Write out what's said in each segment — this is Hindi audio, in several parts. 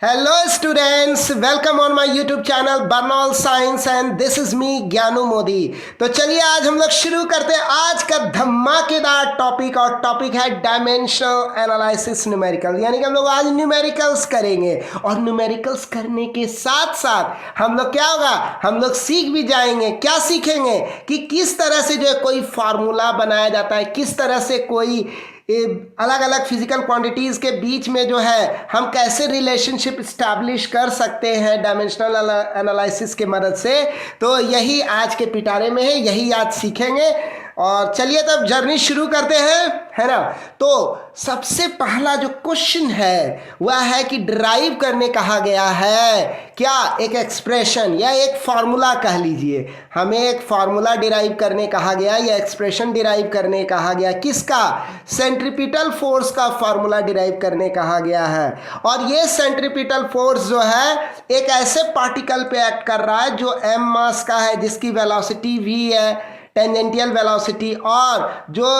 Hello students, welcome on my YouTube channel Burnol science and this is me Gyanu Modi. तो चलिए आज हम लोग शुरू करते हैं आज का धमाकेदार टॉपिक और टॉपिक है डायमेंशनल एनालिसिस न्यूमेरिकल। यानी कि हम लोग आज न्यूमेरिकल्स करेंगे और न्यूमेरिकल्स करने के साथ साथ हम लोग क्या होगा, हम लोग सीख भी जाएंगे। क्या सीखेंगे कि किस तरह से जो है कोई फार्मूला बनाया जाता है, किस तरह से कोई अलग अलग फिजिकल क्वांटिटीज के बीच में जो है हम कैसे रिलेशनशिप इस्टेब्लिश कर सकते हैं डायमेंशनल एनालिसिस के मदद से। तो यही आज के पिटारे में है, यही आज सीखेंगे। और चलिए तब जर्नी शुरू करते हैं, है ना। तो सबसे पहला जो क्वेश्चन है वह है कि डिराइव करने कहा गया है क्या, एक एक्सप्रेशन या एक फार्मूला कह लीजिए। हमें एक फार्मूला डिराइव करने कहा गया या एक्सप्रेशन डिराइव करने कहा गया। किसका? सेंट्रीपिटल फोर्स का फार्मूला डिराइव करने कहा गया है। और ये सेंट्रीपिटल फोर्स जो है एक ऐसे पार्टिकल पे एक्ट कर रहा है जो m मास का है, जिसकी वेलोसिटी v है, टेंजेंटियल वेलोसिटी, और जो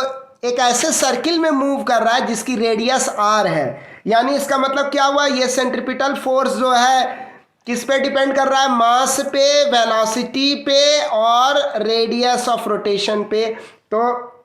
एक ऐसे सर्किल में मूव कर रहा है जिसकी रेडियस r है। यानी इसका मतलब क्या हुआ, ये सेंट्रीपिटल फोर्स जो है किस पे डिपेंड कर रहा है? मास पे, वेलोसिटी पे और रेडियस ऑफ रोटेशन पे। तो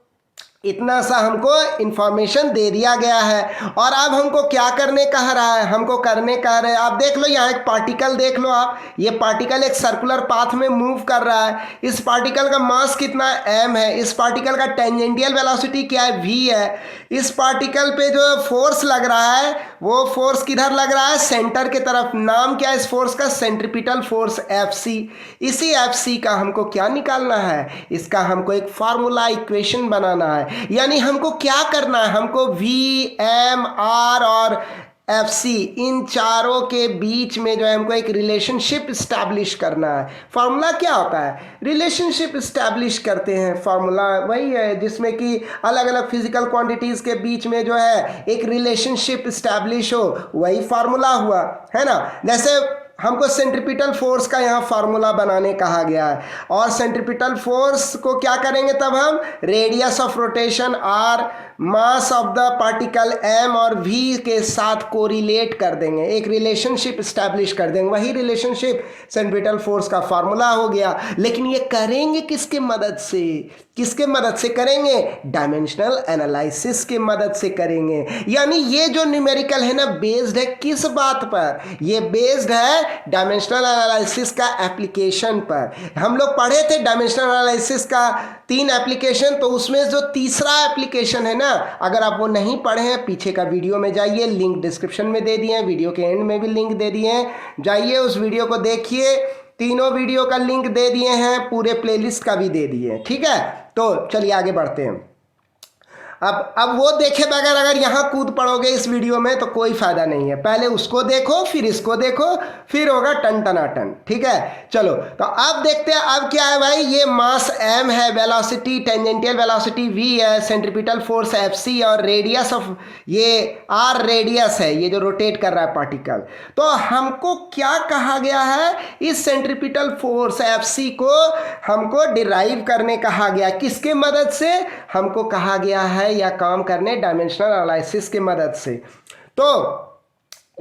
इतना सा हमको इंफॉर्मेशन दे दिया गया है। और अब हमको क्या करने कह रहा है? हमको करने कह रहे हैं, आप देख लो यहाँ एक पार्टिकल देख लो आप, ये पार्टिकल एक सर्कुलर पाथ में मूव कर रहा है। इस पार्टिकल का मास कितना m है, इस पार्टिकल का टेंजेंटियल वेलोसिटी क्या है, v है। इस पार्टिकल पे जो फोर्स लग रहा है वो फोर्स किधर लग रहा है? सेंटर के तरफ। नाम क्या है इस फोर्स का? Centripetal force Fc। इसी Fc का हमको क्या निकालना है? इसका हमको एक फार्मूला इक्वेशन बनाना है। यानी हमको क्या करना है? हमको V, M, R और FC इन चारों के बीच में जो है हमको एक रिलेशनशिप इस्टेब्लिश करना है। फार्मूला क्या होता है? रिलेशनशिप इस्टेब्लिश करते हैं। फार्मूला वही है जिसमें कि अलग अलग फिजिकल क्वांटिटीज के बीच में जो है एक रिलेशनशिप इस्टेब्लिश हो, वही फार्मूला हुआ, है ना। जैसे हमको सेंट्रीपिटल फोर्स का यहाँ फार्मूला बनाने कहा गया है, और सेंट्रीपिटल फोर्स को क्या करेंगे तब हम? Radius of rotation r, mass of the particle m और v के साथ कोरिलेट कर देंगे, एक रिलेशनशिप इस्टेब्लिश कर देंगे। वही रिलेशनशिप सेंट्रीपिटल फोर्स का फार्मूला हो गया। लेकिन ये करेंगे किसके मदद से? किसके मदद से करेंगे? डायमेंशनल एनालिसिस के मदद से करेंगे। यानी ये जो न्यूमेरिकल है ना, बेस्ड है किस बात पर? ये बेस्ड है डायमेंशनल एनालिसिस का एप्लीकेशन पर। हम लोग पढ़े थे डायमेंशनल एनालिसिस का 3 एप्लीकेशन, तो उसमें जो तीसरा एप्लीकेशन है ना, अगर आप वो नहीं पढ़े हैं पीछे का वीडियो में जाइए, लिंक डिस्क्रिप्शन में दे दिए हैं, वीडियो के एंड में भी लिंक दे दिए हैं, जाइए उस वीडियो को देखिए। तीनों वीडियो का लिंक दे दिए हैं, पूरे प्लेलिस्ट का भी दे दिए हैं, ठीक है। तो चलिए आगे बढ़ते हैं। अब वो देखे बगैर अगर यहाँ कूद पड़ोगे इस वीडियो में तो कोई फायदा नहीं है। पहले उसको देखो, फिर इसको देखो, फिर होगा टन टनाटन, ठीक है। चलो तो अब देखते हैं अब क्या है भाई। ये मास m है, वेलोसिटी टेंजेंटियल वेलोसिटी v है, सेंट्रीपिटल फोर्स Fc और रेडियस ऑफ ये r रेडियस है, ये जो रोटेट कर रहा है पार्टिकल। तो हमको क्या कहा गया है? इस सेंट्रीपिटल फोर्स Fc को हमको डिराइव करने कहा गया। किसके मदद से? हमको कहा गया है या काम करने डायमेंशनल एनालिसिस के मदद से। तो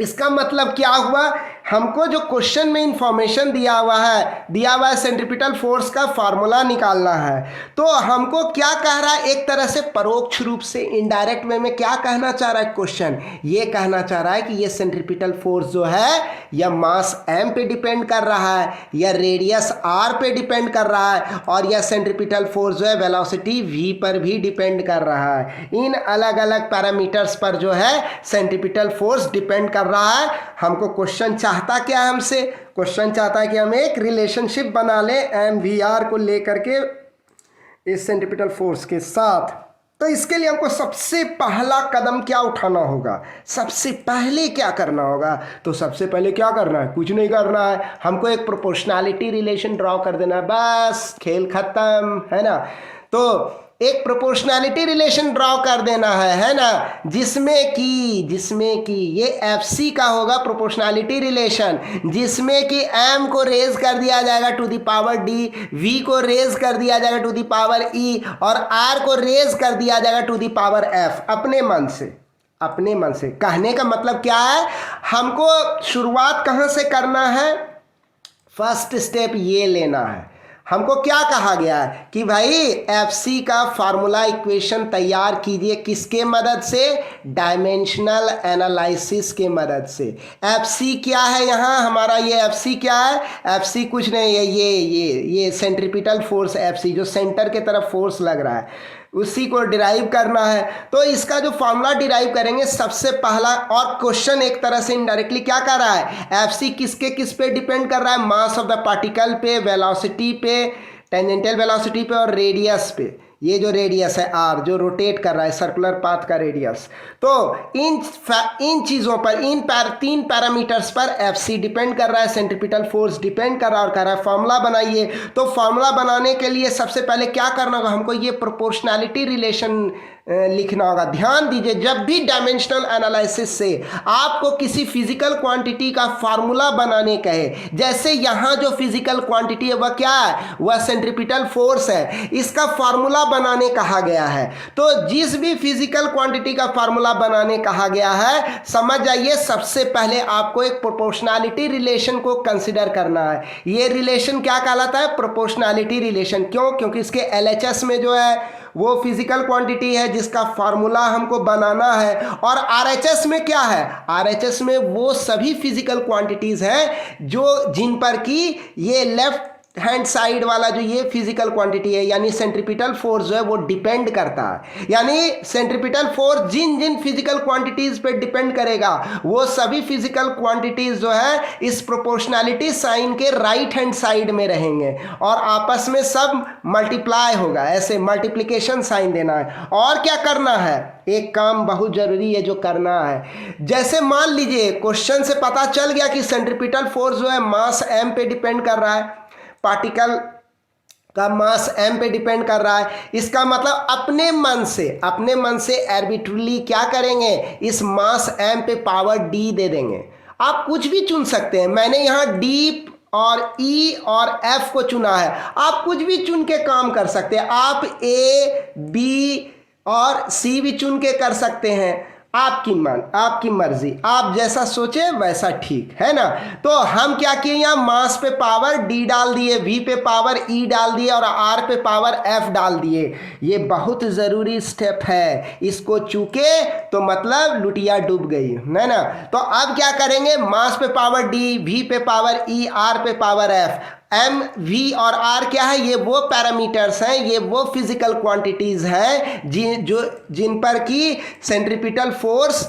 इसका मतलब क्या हुआ? हमको जो क्वेश्चन में इंफॉर्मेशन दिया हुआ है सेंट्रीपिटल फोर्स का फार्मूला निकालना है। तो हमको क्या कह रहा है? एक तरह से परोक्ष रूप से, इनडायरेक्ट वे में क्या कहना चाह रहा है क्वेश्चन? ये कहना चाह रहा है कि ये सेंट्रीपिटल फोर्स जो है या मास m पे डिपेंड कर रहा है या रेडियस r पे डिपेंड कर रहा है, और यह सेंट्रीपिटल फोर्स जो है वेलोसिटी v पर भी डिपेंड कर रहा है। इन अलग अलग पैरामीटर्स पर जो है सेंट्रीपिटल फोर्स डिपेंड कर रहा है। हमको क्वेश्चन चाहता क्या है हमसे? क्वेश्चन चाहता है कि हम एक रिलेशनशिप बना लें mvr को लेकर के इस सेंट्रीपिटल फोर्स के साथ। तो इसके लिए हमको सबसे पहला कदम क्या उठाना होगा? सबसे पहले क्या करना होगा? तो सबसे पहले क्या करना है? कुछ नहीं करना है, हमको एक प्रोपोर्शनैलिटी रिलेशन ड्रॉ कर देना है, बस खेल खत्म, है ना। तो एक प्रोपोर्शनैलिटी रिलेशन ड्रॉ कर देना है ना, जिसमें कि ये Fc का होगा प्रोपोर्शनैलिटी रिलेशन, जिसमें कि m को रेज कर दिया जाएगा to the power d, v को रेज कर दिया जाएगा टू द पावर e और r को रेज कर दिया जाएगा टू द पावर f, अपने मन से। अपने मन से। कहने का मतलब क्या है, हमको शुरुआत कहाँ से करना है, फर्स्ट स्टेप ये लेना है। हमको क्या कहा गया है कि भाई एफसी का फार्मूला इक्वेशन तैयार कीजिए, किसके मदद से, डायमेंशनल एनालिसिस के मदद से। एफसी क्या है यहाँ हमारा, ये एफसी क्या है, एफसी कुछ नहीं है, ये सेंट्रीपिटल फोर्स एफसी, जो सेंटर के तरफ फोर्स लग रहा है उसी को डिराइव करना है। तो इसका जो फॉर्मूला डिराइव करेंगे सबसे पहला, और क्वेश्चन एक तरह से इनडायरेक्टली क्या कर रहा है, एफसी किसके किस पे डिपेंड कर रहा है, मास ऑफ द पार्टिकल पे, वेलोसिटी पे, टेंजेंटियल वेलोसिटी पे और रेडियस पे। ये जो रेडियस है आर जो रोटेट कर रहा है, सर्कुलर पाथ का रेडियस। तो इन चीज़ों पर, तीन पैरामीटर्स पर एफसी डिपेंड कर रहा है, सेंट्रीपिटल फोर्स डिपेंड कर रहा है, और कह रहा है फॉर्मूला बनाइए। तो फॉर्मूला बनाने के लिए सबसे पहले क्या करना होगा, हमको ये प्रोपोर्शनैलिटी रिलेशन लिखना होगा। ध्यान दीजिए, जब भी डायमेंशनल एनालिसिस से आपको किसी फिजिकल क्वांटिटी का फार्मूला बनाने कहे, जैसे यहाँ जो फिजिकल क्वांटिटी है वह क्या है, वह सेंट्रीपिटल फोर्स है, इसका फार्मूला बनाने कहा गया है। तो जिस भी फिजिकल क्वांटिटी का फार्मूला बनाने कहा गया है, समझ जाइए सबसे पहले आपको एक प्रोपोर्शनैलिटी रिलेशन को कंसिडर करना है। ये रिलेशन क्या कहलाता है, प्रोपोर्शनैलिटी रिलेशन। क्यों, क्योंकि इसके एलएचएस में जो है वो फिजिकल क्वांटिटी है जिसका फार्मूला हमको बनाना है, और आरएचएस में क्या है, आरएचएस में वो सभी फिजिकल क्वांटिटीज हैं जो जिन पर कि ये लेफ्ट हैंड साइड वाला जो ये फिजिकल क्वांटिटी है यानी सेंट्रीपिटल फोर्स जो है वो डिपेंड करता है। यानी सेंट्रीपिटल फोर्स जिन जिन फिजिकल क्वांटिटीज पे डिपेंड करेगा वो सभी फिजिकल क्वांटिटीज जो है इस प्रोपोर्शनैलिटी साइन के राइट हैंड साइड में रहेंगे और आपस में सब मल्टीप्लाई होगा। ऐसे मल्टीप्लिकेशन साइन देना है। और क्या करना है, एक काम बहुत जरूरी है जो करना है। जैसे मान लीजिए क्वेश्चन से पता चल गया कि सेंट्रीपिटल फोर्स जो है मास एम पे डिपेंड कर रहा है, पार्टिकल का मास m पे डिपेंड कर रहा है। इसका मतलब अपने मन से आर्बिट्रली क्या करेंगे, इस मास m पे पावर d दे देंगे। आप कुछ भी चुन सकते हैं, मैंने यहाँ d और E और F को चुना है, आप कुछ भी चुन के काम कर सकते हैं। आप A, B और C भी चुन के कर सकते हैं, आपकी मर्जी, आप जैसा सोचे वैसा ठीक है ना। तो हम क्या किए, यहाँ मास पे पावर d डाल दिए, v पे पावर e डाल दिए और r पे पावर f डाल दिए। ये बहुत ज़रूरी स्टेप है, इसको चूके तो मतलब लुटिया डूब गई है ना। तो अब क्या करेंगे, मास पे पावर d, v पे पावर e, r पे पावर f। एम, वी और आर क्या है, ये वो पैरामीटर्स हैं, ये वो फिजिकल क्वांटिटीज हैं जिन पर कि सेंट्रीपिटल फोर्स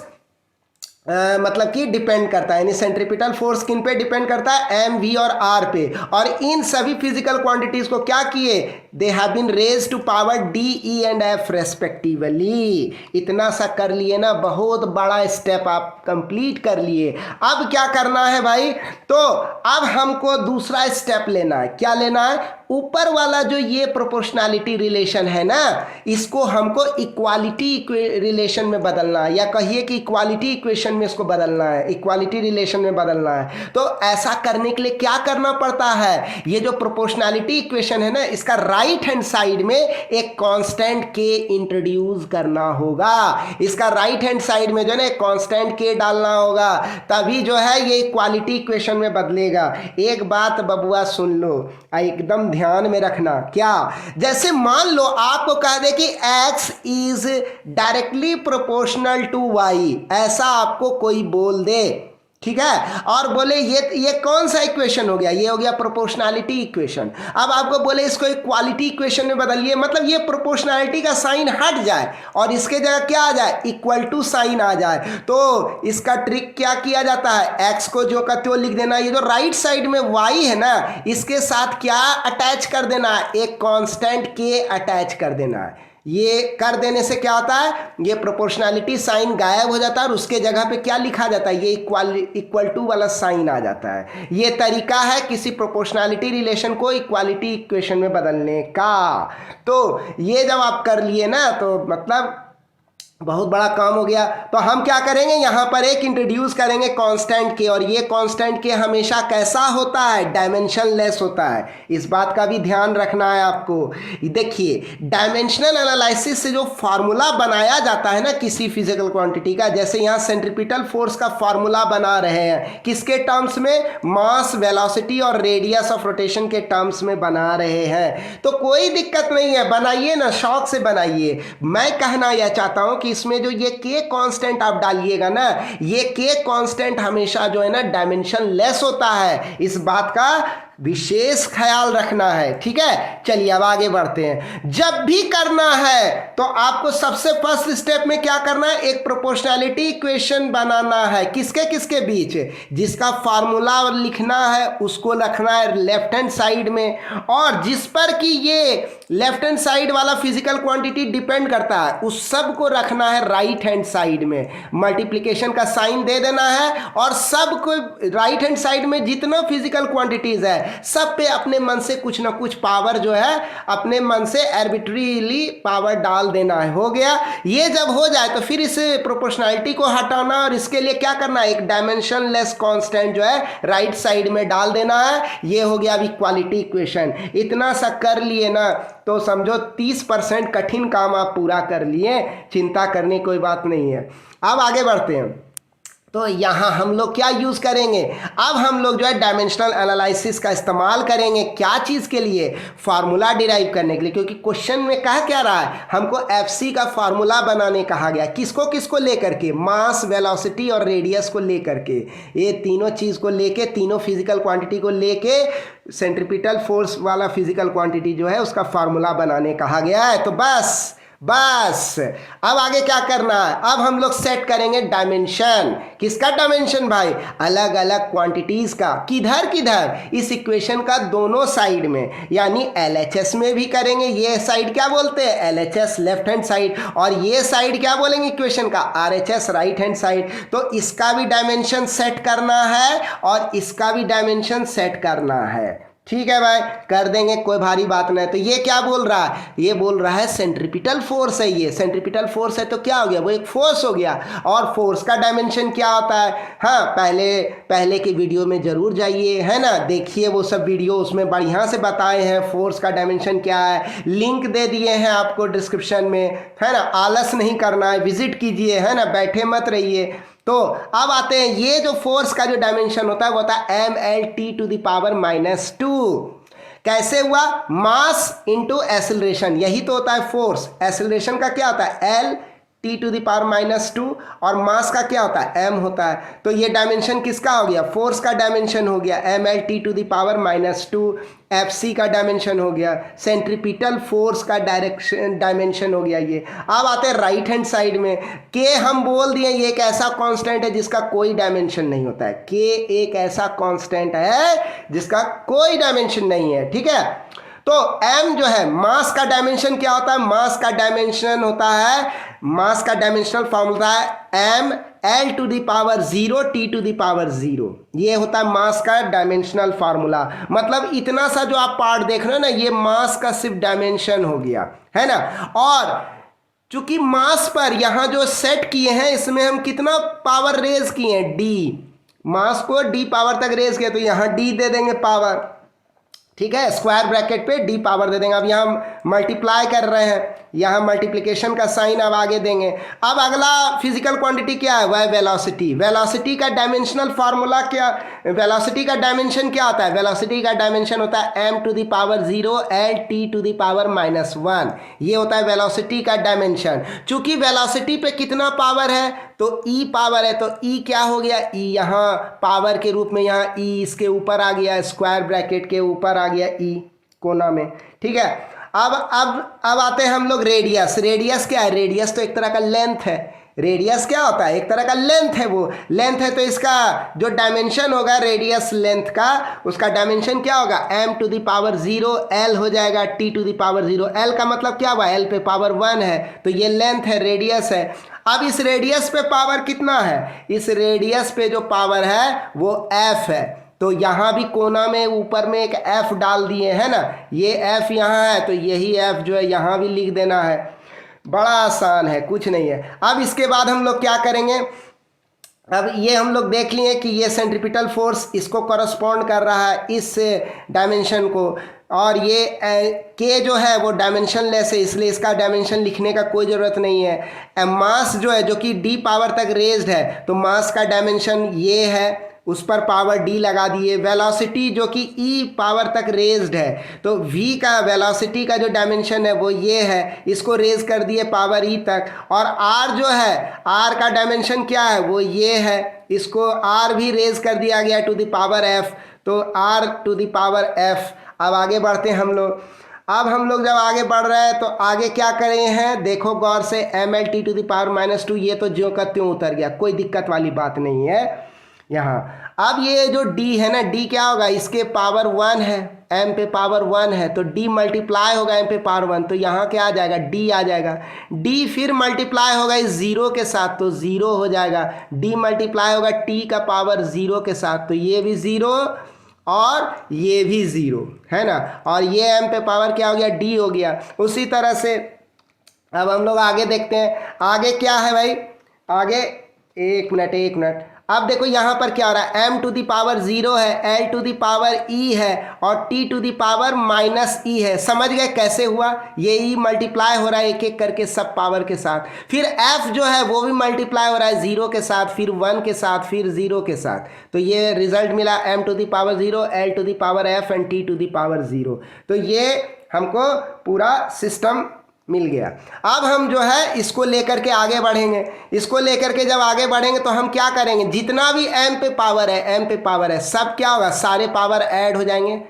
मतलब कि डिपेंड करता है। यानी सेंट्रीपिटल फोर्स किन पे डिपेंड करता है, एम, वी और आर पे। और इन सभी फिजिकल क्वांटिटीज को क्या किए, they have been raise to power D, E and F respectively. इतना सा कर लिए ना, बहुत बड़ा स्टेप आप कंप्लीट कर लिए। अब क्या करना है भाई, तो अब हमको दूसरा स्टेप लेना है। क्या लेना है, ऊपर वाला जो ये प्रोपोर्शनैलिटी रिलेशन है ना, इसको हमको इक्वालिटी रिलेशन में बदलना है, या कहिए कि इक्वालिटी इक्वेशन में इसको बदलना है, इक्वालिटी रिलेशन में बदलना है। तो ऐसा करने के लिए क्या करना पड़ता है, ये जो प्रोपोर्शनैलिटी इक्वेशन है ना, इसका राइट हैंड साइड में एक कांस्टेंट के इंट्रोड्यूस करना होगा। इसका राइट हैंड साइड में जो है ना एक कांस्टेंट के डालना होगा, तभी जो है ये इक्वालिटी इक्वेशन में बदलेगा। एक बात बबुआ सुन लो, एकदम ध्यान में रखना। क्या, जैसे मान लो आपको कह दे कि x is directly proportional to y, ऐसा आपको कोई बोल दे, ठीक है, और बोले ये कौन सा इक्वेशन हो गया, ये हो गया प्रोपोर्शनैलिटी इक्वेशन। अब आपको बोले इसको इक्वालिटी इक्वेशन में बदलिए, मतलब ये प्रोपोर्शनैलिटी का साइन हट जाए और इसके जगह क्या आ जाए, इक्वल टू साइन आ जाए। तो इसका ट्रिक क्या किया जाता है, x को जो का त्यो लिख देना, ये जो राइट साइड में y है ना, इसके साथ क्या अटैच कर देना है, एक कांस्टेंट के अटैच कर देना है। ये कर देने से क्या होता है, ये प्रोपोर्शनैलिटी साइन गायब हो जाता है और उसके जगह पे क्या लिखा जाता है, ये इक्वल टू वाला साइन आ जाता है। ये तरीका है किसी प्रोपोर्शनैलिटी रिलेशन को इक्वालिटी इक्वेशन में बदलने का। तो ये जब आप कर लिए ना, तो मतलब बहुत बड़ा काम हो गया। तो हम क्या करेंगे, यहाँ पर एक इंट्रोड्यूस करेंगे कांस्टेंट के, और ये कांस्टेंट के हमेशा कैसा होता है, डायमेंशन लेस होता है। इस बात का भी ध्यान रखना है आपको। देखिए डायमेंशनल एनालिसिस से जो फार्मूला बनाया जाता है ना किसी फिजिकल क्वांटिटी का, जैसे यहाँ सेंट्रीपिटल फोर्स का फार्मूला बना रहे हैं, किसके टर्म्स में, मास, वेलोसिटी और रेडियस ऑफ रोटेशन के टर्म्स में बना रहे हैं। तो कोई दिक्कत नहीं है, बनाइए ना, शौक से बनाइए। मैं कहना यह चाहता हूं कि इसमें जो ये के कांस्टेंट आप डालिएगा ना, ये के कांस्टेंट हमेशा जो है ना डायमेंशन लेस होता है, इस बात का विशेष ख्याल रखना है। ठीक है, चलिए अब आगे बढ़ते हैं। जब भी करना है तो आपको सबसे फर्स्ट स्टेप में क्या करना है, एक प्रोपोर्शनैलिटी इक्वेशन बनाना है। किसके किसके बीच, जिसका फार्मूला लिखना है उसको रखना है लेफ्ट हैंड साइड में, और जिस पर कि ये लेफ्ट हैंड साइड वाला फिजिकल क्वांटिटी डिपेंड करता है उस सब को रखना है राइट हैंड साइड में। मल्टीप्लिकेशन का साइन दे देना है, और सब को राइट हैंड साइड में जितना फिजिकल क्वांटिटीज है सब पे अपने मन से कुछ ना कुछ पावर जो है अपने मन से आर्बिट्रीली पावर डाल देना है। हो गया। ये जब हो जाए तो फिर इस प्रोपोर्शनैलिटी को हटाना, और इसके लिए क्या करना है, एक डायमेंशन लेस कांस्टेंट जो है राइट साइड में डाल देना है। ये हो गया अब इक्वालिटी इक्वेशन। इतना सा कर लिए ना तो समझो 30% कठिन काम आप पूरा कर लिए, चिंता करने कोई बात नहीं है। अब आगे बढ़ते हैं। तो यहाँ हम लोग क्या यूज़ करेंगे, अब हम लोग जो है डायमेंशनल एनालिसिस का इस्तेमाल करेंगे। क्या चीज़ के लिए, फार्मूला डिराइव करने के लिए, क्योंकि क्वेश्चन में कहा क्या रहा है, हमको एफसी का फार्मूला बनाने कहा गया। किसको किसको लेकर के, मास, वेलोसिटी और रेडियस को लेकर के, ये तीनों चीज़ को लेके, तीनों फिजिकल क्वांटिटी को लेके सेंट्रीपिटल फोर्स वाला फिजिकल क्वांटिटी जो है उसका फार्मूला बनाने कहा गया है। तो बस अब आगे क्या करना है, अब हम लोग सेट करेंगे डायमेंशन। किसका डायमेंशन भाई, अलग अलग क्वांटिटीज का। किधर किधर, इस इक्वेशन का दोनों साइड में, यानी LHS में भी करेंगे। ये साइड क्या बोलते हैं, LHS लेफ्ट हैंड साइड, और ये साइड क्या बोलेंगे इक्वेशन का, RHS राइट हैंड साइड। तो इसका भी डायमेंशन सेट करना है और इसका भी डायमेंशन सेट करना है। ठीक है भाई, कर देंगे, कोई भारी बात नहीं। तो ये क्या बोल रहा है, ये बोल रहा है सेंट्रीपिटल फोर्स है। ये सेंट्रीपिटल फोर्स है तो क्या हो गया, वो एक फोर्स हो गया। और फोर्स का डायमेंशन क्या होता है, हाँ पहले के वीडियो में जरूर जाइए, है ना, देखिए वो सब वीडियो, उसमें बढ़िया से बताए हैं फोर्स का डायमेंशन क्या है। लिंक दे दिए हैं आपको डिस्क्रिप्शन में, है ना, आलस नहीं करना है, विजिट कीजिए, है ना, बैठे मत रहिए। तो अब आते हैं, ये जो फोर्स का जो डायमेंशन होता है वो होता है mLT⁻²। कैसे हुआ, मास इंटू एसिलरेशन, यही तो होता है फोर्स। एसिलरेशन का क्या होता है, L(T⁻²) और मास का क्या होता है, m होता है। तो ये डायमेंशन किसका हो गया, फोर्स का डायमेंशन हो गया mLT⁻²। FC का डायमेंशन हो गया, सेंट्रीपिटल फोर्स का डायमेंशन हो गया ये। अब आते हैं राइट हैंड साइड में। के हम बोल दिए ये एक ऐसा कांस्टेंट है जिसका कोई डायमेंशन नहीं होता है। के एक ऐसा कांस्टेंट है जिसका कोई डायमेंशन नहीं है। ठीक है, तो m जो है, मास का डायमेंशन क्या होता है, मास का डायमेंशन होता है, मास का डायमेंशनल फॉर्मूला है mL⁻⁴T⁻⁴। ये होता है मास का डायमेंशनल फार्मूला। मतलब इतना सा जो आप पार्ट देख रहे हो ना, ये मास का सिर्फ डायमेंशन हो गया, है ना। और चूंकि मास पर यहाँ जो सेट किए हैं इसमें हम कितना पावर रेज किए हैं, d, मास को d पावर तक रेज किया, तो यहाँ d दे देंगे पावर। ठीक है, स्क्वायर ब्रैकेट पे d पावर दे देंगे। अब यहाँ मल्टीप्लाई कर रहे हैं, यहाँ मल्टीप्लिकेशन का साइन अब आगे देंगे। अब अगला फिजिकल क्वांटिटी क्या है, वह है वेलोसिटी। वेलोसिटी का डायमेंशनल फार्मूला क्या, वेलोसिटी का डायमेंशन क्या होता है, वेलोसिटी का डायमेंशन होता है m⁻⁴ L(T⁻⁻1). ये होता है वेलोसिटी का डायमेंशन। चूंकि वेलोसिटी पे कितना पावर है, तो E पावर है, तो E क्या हो गया, E यहाँ पावर के रूप में, यहाँ E इसके ऊपर आ गया, स्क्वायर ब्रैकेट के ऊपर आ गया E कोना में। ठीक है, अब आते हैं हम लोग रेडियस। रेडियस क्या है, रेडियस तो एक तरह का लेंथ है। रेडियस क्या होता है, एक तरह का लेंथ है, वो लेंथ है। तो इसका जो डायमेंशन होगा रेडियस लेंथ का, उसका डायमेंशन क्या होगा, m⁻⁴ L हो जाएगा T⁻⁴। L का मतलब क्या हुआ, L पे पावर 1 है, तो ये लेंथ है, रेडियस है। अब इस रेडियस पे पावर कितना है, इस रेडियस पे जो पावर है वो f है। तो यहाँ भी कोना में ऊपर में एक f डाल दिए, है ना, ये f यहाँ है, तो यही f जो है यहाँ भी लिख देना है। बड़ा आसान है, कुछ नहीं है। अब इसके बाद हम लोग क्या करेंगे, अब ये हम लोग देख लिए कि ये सेंट्रीपिटल फोर्स इसको कॉरस्पॉन्ड कर रहा है इस डायमेंशन को, और ये के जो है वो डायमेंशनलेस है, इसलिए इसका डायमेंशन लिखने का कोई ज़रूरत नहीं है। मास जो है जो कि डी पावर तक रेज्ड है, तो मास का डायमेंशन ये है, उस पर पावर डी लगा दिए। वेलोसिटी जो कि ई पावर तक रेज्ड है, तो वी का वेलोसिटी का जो डायमेंशन है वो ये है, इसको रेज कर दिए पावर ई तक। और आर जो है, आर का डायमेंशन क्या है, वो ये है, इसको आर भी रेज कर दिया गया टू द पावर एफ, तो R to the power F. अब आगे बढ़ते हैं हम लोग। अब हम लोग जब आगे बढ़ रहे हैं तो आगे क्या करे हैं, देखो गौर से, M L T to the power -2, ये तो ज्यों का त्यों उतर गया, कोई दिक्कत वाली बात नहीं है यहाँ। अब ये जो d है ना, d क्या होगा, इसके पावर 1 है, m पे पावर 1 है, तो d मल्टीप्लाई होगा m पे पावर 1, तो यहाँ क्या आ जाएगा, d आ जाएगा। d फिर मल्टीप्लाई होगा इस 0 के साथ, तो 0 हो जाएगा। d मल्टीप्लाई होगा t का पावर 0 के साथ, तो ये भी 0 और ये भी 0 है ना, और ये m पे पावर क्या हो गया, d हो गया। उसी तरह से अब हम लोग आगे देखते हैं, आगे क्या है भाई, आगे एक मिनट, अब देखो यहाँ पर क्या हो रहा है, m टू दी पावर 0 है, l to the power e है, और t to the power -e है। समझ गए कैसे हुआ, ये e मल्टीप्लाई हो रहा है एक एक करके सब पावर के साथ। फिर f जो है वो भी मल्टीप्लाई हो रहा है 0 के साथ, फिर 1 के साथ, फिर 0 के साथ, तो ये रिजल्ट मिला m to the power 0, l to the power f and t to the power 0। तो ये हमको पूरा सिस्टम मिल गया। अब हम जो है इसको लेकर के आगे बढ़ेंगे। इसको लेकर के जब आगे बढ़ेंगे तो हम क्या करेंगे, जितना भी m पे पावर है सब क्या होगा, सारे पावर ऐड हो जाएंगे,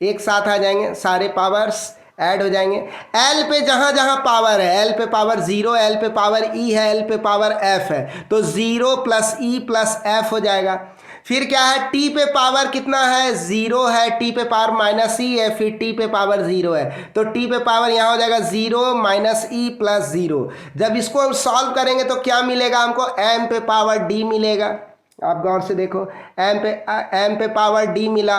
एक साथ आ जाएंगे, सारे पावर्स ऐड हो जाएंगे। l पे जहाँ जहाँ पावर है, l पे पावर 0, l पे पावर e है, l पे पावर f है, तो 0 + e + f हो जाएगा। फिर क्या है, t पे पावर कितना है, 0 है, t पे पावर -e है, फिर t पे पावर 0 है, तो t पे पावर यहाँ हो जाएगा 0 - e + 0। जब इसको हम सॉल्व करेंगे तो क्या मिलेगा हमको, m पे पावर d मिलेगा। आप गौर से देखो, m पे पावर d मिला,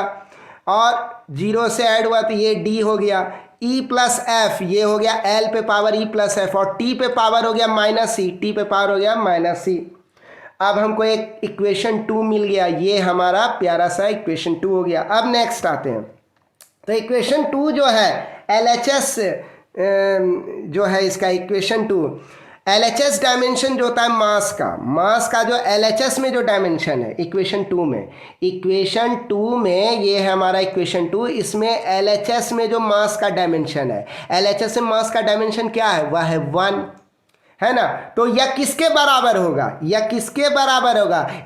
और 0 से ऐड हुआ तो ये d हो गया, e + f ये हो गया l पे पावर e + f, और t पे पावर हो गया -e, t पे पावर हो गया -e। अब हमको एक इक्वेशन 2 मिल गया, ये हमारा प्यारा सा इक्वेशन 2 हो गया। अब नेक्स्ट आते हैं, तो इक्वेशन 2 जो है LHS जो है इसका इक्वेशन 2, LHS डायमेंशन जो होता है मास का जो LHS में जो डायमेंशन है इक्वेशन 2 में ये है हमारा इक्वेशन 2। इसमें LHS में जो मास का डायमेंशन है, LHS में मास का डायमेंशन क्या है, वह है 1, है ना। तो यह किसके बराबर होगा,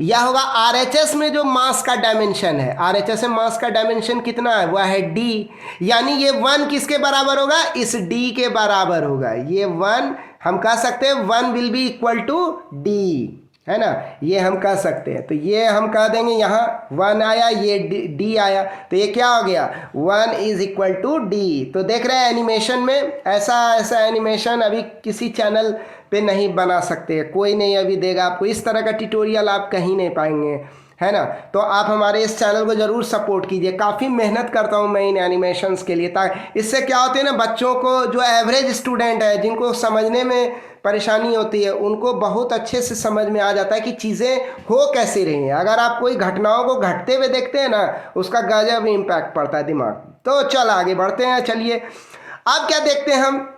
यह होगा RHS में जो मास का डायमेंशन है, RHS में मास का डायमेंशन कितना है, वह है d, यानी ये 1 किसके बराबर होगा, इस d के बराबर होगा। ये 1 हम कह सकते हैं 1 will be equal to d, है ना, ये हम कह सकते हैं। तो ये हम कह देंगे, यहाँ 1 आया, ये d आया, तो ये क्या हो गया, 1 = d। तो देख रहे हैं एनिमेशन में, ऐसा एनिमेशन अभी किसी चैनल पे नहीं बना सकते, कोई नहीं अभी देगा आपको, इस तरह का ट्यूटोरियल आप कहीं नहीं पाएंगे, है ना। तो आप हमारे इस चैनल को ज़रूर सपोर्ट कीजिए, काफ़ी मेहनत करता हूँ मैं इन एनिमेशंस के लिए, ताकि इससे क्या होते हैं ना, बच्चों को जो एवरेज स्टूडेंट है, जिनको समझने में परेशानी होती है, उनको बहुत अच्छे से समझ में आ जाता है कि चीज़ें हो कैसे रही हैं। अगर आप कोई घटनाओं को घटते हुए देखते हैं ना, उसका गजब इम्पैक्ट पड़ता है दिमाग। तो चल आगे बढ़ते हैं, चलिए अब क्या देखते हैं हम,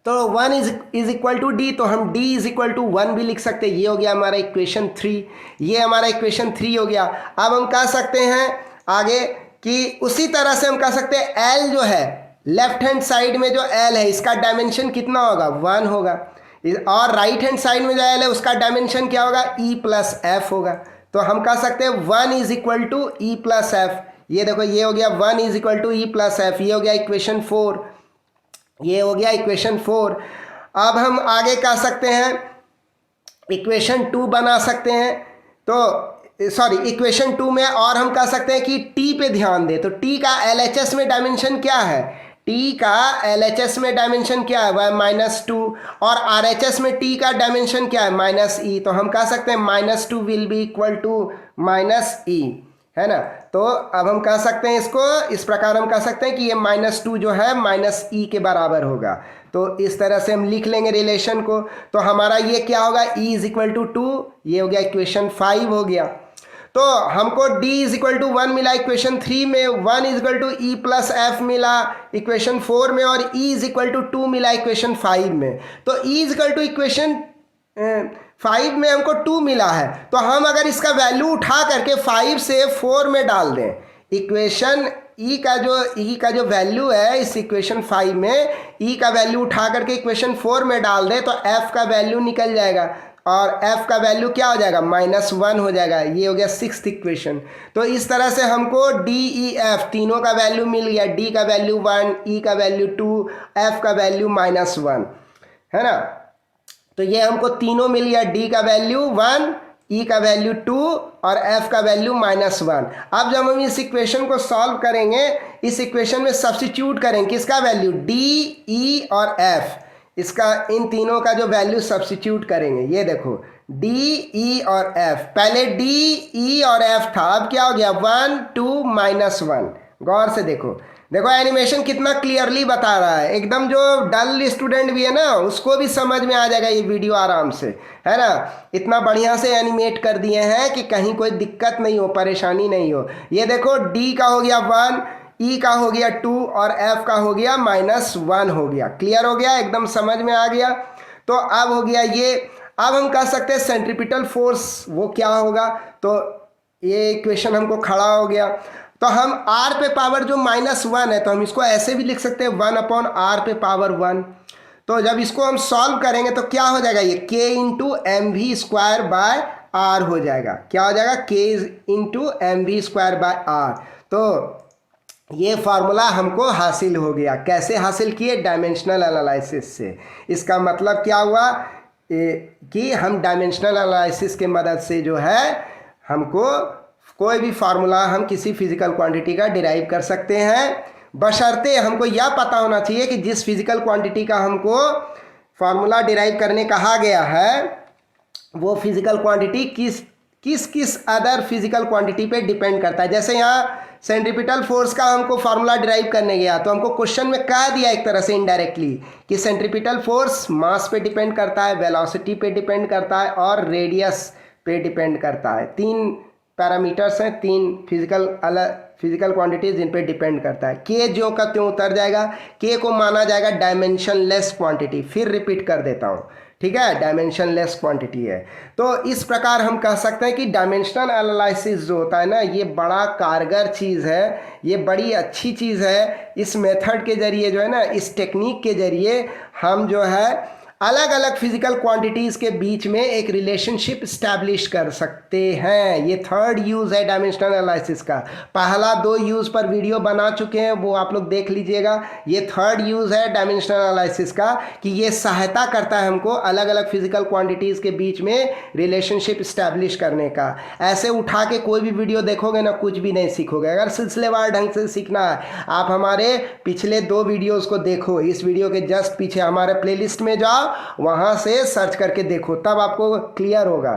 तो 1 = d, तो हम d = 1 भी लिख सकते हैं। ये हो गया हमारा इक्वेशन 3, ये हमारा इक्वेशन 3 हो गया। अब हम कह सकते हैं आगे कि उसी तरह से हम कह सकते हैं l जो है लेफ्ट हैंड साइड में जो l है, इसका डायमेंशन कितना होगा, 1 होगा, और राइट हैंड साइड में जो l है उसका डायमेंशन क्या होगा, e + f होगा। तो हम कह सकते हैं 1 = e + f। ये देखो, ये हो गया 1 = e + f, ये हो गया इक्वेशन 4, ये हो गया इक्वेशन 4। अब हम आगे कह सकते हैं इक्वेशन 2 बना सकते हैं, तो सॉरी इक्वेशन 2 में और हम कह सकते हैं कि t पे ध्यान दें, तो t का LHS में डायमेंशन क्या है, t का LHS में डायमेंशन क्या है, वह -2, और RHS में t का डायमेंशन क्या है, -e। तो हम कह सकते हैं -2 will be equal to -e, है ना। तो अब हम कह सकते हैं इसको इस प्रकार हम कह सकते हैं कि ये -2 जो है -e के बराबर होगा। तो इस तरह से हम लिख लेंगे रिलेशन को। तो हमारा ये क्या होगा, E इज इक्वल टू 2, ये हो गया इक्वेशन 5 हो गया। तो हमको D इज इक्वल टू 1 मिला इक्वेशन 3 में, 1 is equal to E plus F मिला इक्वेशन 4 में, और E इज इक्वल टू 2 मिला इक्वेशन 5 में। तो E is equal to equation 5 में हमको 2 मिला है, तो हम अगर इसका वैल्यू उठा करके 5 से 4 में डाल दें, इक्वेशन E का जो वैल्यू है इस इक्वेशन 5 में, E का वैल्यू उठा करके इक्वेशन 4 में डाल दें तो F का वैल्यू निकल जाएगा, और F का वैल्यू क्या हो जाएगा, -1 हो जाएगा। ये हो गया 6th इक्वेशन। तो इस तरह से हमको D E F तीनों का वैल्यू मिल गया, D का वैल्यू 1, E का वैल्यू 2, F का वैल्यू -1, है ना। तो ये हमको तीनों मिल गया, D का वैल्यू 1, E का वैल्यू 2 और F का वैल्यू -1। अब जब हम इस इक्वेशन को सॉल्व करेंगे, इस इक्वेशन में सब्स्टिट्यूट करेंगे किसका वैल्यू, D, E और F, इसका इन तीनों का जो वैल्यू सब्स्टिट्यूट करेंगे। ये देखो D, E और F, पहले D, E और F था, अब क्या हो गया 1, 2, -1। गौर से देखो एनिमेशन कितना क्लियरली बता रहा है, एकदम जो डल स्टूडेंट भी है ना उसको भी समझ में आ जाएगा ये वीडियो आराम से, है ना। इतना बढ़िया से एनिमेट कर दिए हैं कि कहीं कोई दिक्कत नहीं हो, परेशानी नहीं हो। ये देखो D का हो गया 1, E का हो गया 2 और F का हो गया -1 हो गया। क्लियर हो गया, एकदम समझ में आ गया। तो अब हो गया ये। अब हम कह सकते हैं सेंट्रीपिटल फोर्स वो क्या होगा, तो ये इक्वेशन हमको खड़ा हो गया। तो हम r पे पावर जो -1 है, तो हम इसको ऐसे भी लिख सकते हैं 1/r पे पावर 1। तो जब इसको हम सॉल्व करेंगे तो क्या हो जाएगा, ये k इंटू mv²/r हो जाएगा। क्या हो जाएगा, k इंटू mv²/r। तो ये फार्मूला हमको हासिल हो गया। कैसे हासिल किए, डायमेंशनल एनालिसिस से। इसका मतलब क्या हुआ कि हम डायमेंशनल एनालिसिस के मदद से जो है हमको कोई भी फार्मूला हम किसी फिजिकल क्वांटिटी का डिराइव कर सकते हैं, बशर्ते हमको यह पता होना चाहिए कि जिस फिजिकल क्वांटिटी का हमको फार्मूला डिराइव करने कहा गया है वो फिजिकल क्वांटिटी किस अदर फिजिकल क्वांटिटी पे डिपेंड करता है। जैसे यहाँ सेंट्रीपिटल फोर्स का हमको फार्मूला डिराइव करने गया तो हमको क्वेश्चन में कह दिया एक तरह से इनडायरेक्टली कि सेंट्रीपिटल फोर्स मास पे डिपेंड करता है, वेलोसिटी पे डिपेंड करता है और रेडियस पे डिपेंड करता है। 3 पैरामीटर्स हैं, 3 फिजिकल क्वांटिटीज जिन पे डिपेंड करता है। के जो का त्यों उतर जाएगा, के को माना जाएगा डायमेंशनलेस क्वांटिटी। फिर रिपीट कर देता हूँ, ठीक है, डायमेंशनलेस क्वांटिटी है। तो इस प्रकार हम कह सकते हैं कि डायमेंशनल एनालिसिस जो होता है ना, ये बड़ा कारगर चीज़ है, ये बड़ी अच्छी चीज़ है। इस मेथड के जरिए जो है ना, इस टेक्निक के जरिए हम जो है अलग अलग फिजिकल क्वांटिटीज़ के बीच में एक रिलेशनशिप इस्टेब्लिश कर सकते हैं। ये 3rd यूज़ है डायमेंशनल एनालिसिस का। पहला 2 यूज़ पर वीडियो बना चुके हैं, वो आप लोग देख लीजिएगा। ये 3rd यूज़ है डायमेंशनल एनालिसिस का कि ये सहायता करता है हमको अलग अलग फिजिकल क्वांटिटीज़ के बीच में रिलेशनशिप इस्टेब्लिश करने का। ऐसे उठा के कोई भी वीडियो देखोगे ना, कुछ भी नहीं सीखोगे। अगर सिलसिलेवार ढंग से सीखना है, आप हमारे पिछले 2 वीडियोज़ को देखो। इस वीडियो के जस्ट पीछे हमारे प्लेलिस्ट में जाओ, वहां से सर्च करके देखो, तब आपको क्लियर होगा।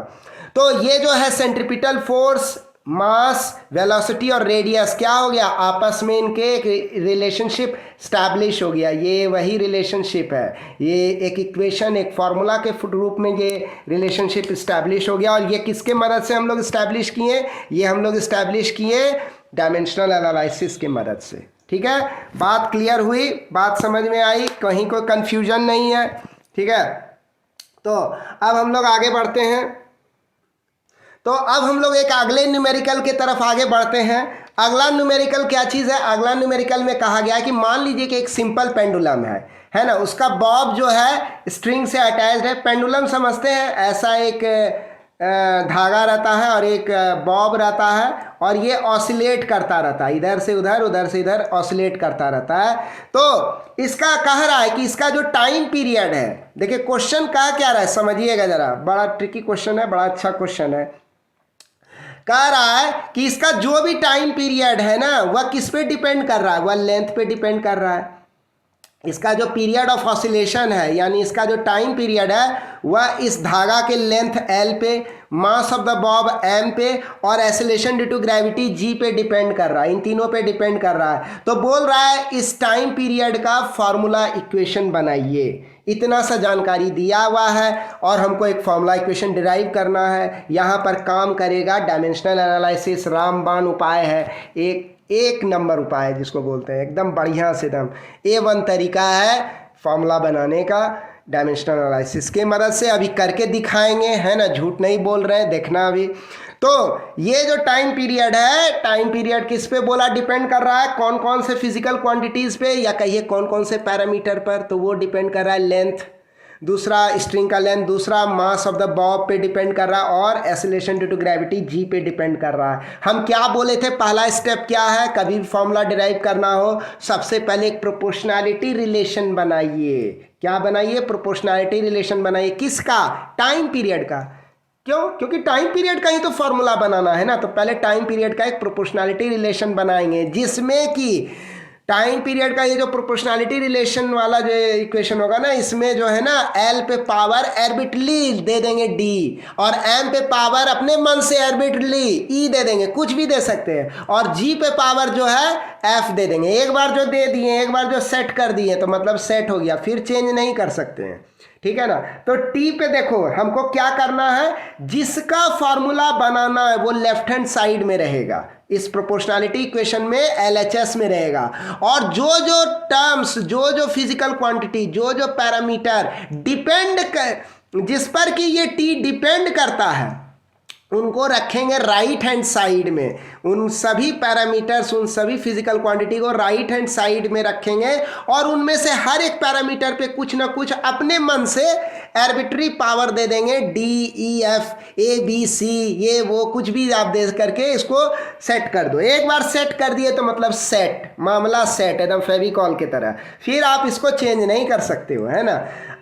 तो ये जो है सेंट्रीपिटल फोर्स, मास, वेलोसिटी और रेडियस क्या हो गया, आपस में इनके एक रिलेशनशिप स्टैब्लिश हो गया। ये वही रिलेशनशिप है, ये एक इक्वेशन, एक फार्मूला के रूप में ये रिलेशनशिप स्टैब्लिश हो गया। और ये किसके मदद से हम लोग स्टैब्लिश किए, ये हम लोग स्टैब्लिश किए डायमेंशनल एनालिसिस की मदद से। ठीक है, बात क्लियर हुई, बात समझ में आई, कहीं कोई कंफ्यूजन नहीं है। ठीक है, तो अब हम लोग आगे बढ़ते हैं। तो अब हम लोग एक अगले न्यूमेरिकल के तरफ आगे बढ़ते हैं। अगला न्यूमेरिकल क्या चीज़ है, अगला न्यूमेरिकल में कहा गया है कि मान लीजिए कि एक सिंपल पेंडुलम है ना, उसका बॉब जो है स्ट्रिंग से अटैच्ड है। पेंडुलम समझते हैं, ऐसा एक धागा रहता है और एक बॉब रहता है और ये ऑसिलेट करता रहता है, इधर से उधर उधर से इधर ऑसिलेट करता रहता है। तो इसका कह रहा है कि इसका जो टाइम पीरियड है, देखिए क्वेश्चन कह क्या रहा है, समझिएगा जरा, बड़ा ट्रिकी क्वेश्चन है, बड़ा अच्छा क्वेश्चन है। कह रहा है कि इसका जो भी टाइम पीरियड है ना, वह किस पे डिपेंड कर रहा है, वह लेंथ पे डिपेंड कर रहा है। इसका जो पीरियड ऑफ ऑसिलेशन है, यानी इसका जो टाइम पीरियड है, वह इस धागा के लेंथ L पे, mass of the bob m पे और acceleration due to gravity g पे डिपेंड कर रहा है, इन तीनों पे डिपेंड कर रहा है। तो बोल रहा है इस टाइम पीरियड का फॉर्मूला इक्वेशन बनाइए। इतना सा जानकारी दिया हुआ है और हमको एक फॉर्मूला इक्वेशन डिराइव करना है। यहाँ पर काम करेगा डायमेंशनल एनालिसिस, रामबाण उपाय है, एक नंबर उपाय है जिसको बोलते हैं, एकदम बढ़िया से एकदम A1 तरीका है फॉर्मूला बनाने का डायमेंशनल एनालिसिस के मदद से। अभी करके दिखाएंगे, है ना, झूठ नहीं बोल रहे हैं, देखना अभी। तो ये जो टाइम पीरियड है, टाइम पीरियड किस पे बोला डिपेंड कर रहा है, कौन कौन से फिजिकल क्वांटिटीज़ पे, या कहिए कौन कौन से पैरामीटर पर। तो वो डिपेंड कर रहा है लेंथ, दूसरा स्ट्रिंग का लेंथ, दूसरा मास ऑफ द बॉब पे डिपेंड कर रहा है और acceleration due to gravity g पे डिपेंड कर रहा है। हम क्या बोले थे, पहला स्टेप क्या है, कभी भी फॉर्मूला डिराइव करना हो सबसे पहले एक प्रोपोर्शनैलिटी रिलेशन बनाइए। क्या बनाइए, प्रोपोर्शनैलिटी रिलेशन बनाइए। किसका, टाइम पीरियड का। क्यों, क्योंकि टाइम पीरियड का ही तो फॉर्मूला बनाना है ना। तो पहले टाइम पीरियड का एक प्रोपोर्शनैलिटी रिलेशन बनाएंगे जिसमें कि टाइम पीरियड का ये जो प्रोपोर्शनैलिटी रिलेशन वाला जो इक्वेशन होगा ना, इसमें जो है ना L पे पावर आर्बिट्रली दे देंगे D और M पे पावर अपने मन से आर्बिट्रली E दे देंगे, कुछ भी दे सकते हैं, और G पे पावर जो है F दे देंगे। एक बार जो दे दिए, एक बार जो सेट कर दिए तो मतलब सेट हो गया, फिर चेंज नहीं कर सकते हैं, ठीक है ना। तो T पे देखो हमको क्या करना है, जिसका फॉर्मूला बनाना है वो लेफ्ट हैंड साइड में रहेगा, इस प्रोपोर्शनैलिटी इक्वेशन में LHS में रहेगा। और जो जो टर्म्स, जो जो फिजिकल क्वांटिटी, जो जो पैरामीटर डिपेंड जिस पर कि ये T डिपेंड करता है, उनको रखेंगे राइट हैंड साइड में। उन सभी पैरामीटर्स, उन सभी फिजिकल क्वांटिटी को राइट हैंड साइड में रखेंगे और उनमें से हर एक पैरामीटर पे कुछ ना कुछ अपने मन से आर्बिट्री पावर दे देंगे, D, E, F, A, B, C, ये वो कुछ भी आप दे करके इसको सेट कर दो। एक बार सेट कर दिए तो मतलब सेट, मामला सेट, एकदम फेविकॉल की तरह, फिर आप इसको चेंज नहीं कर सकते हो, है ना।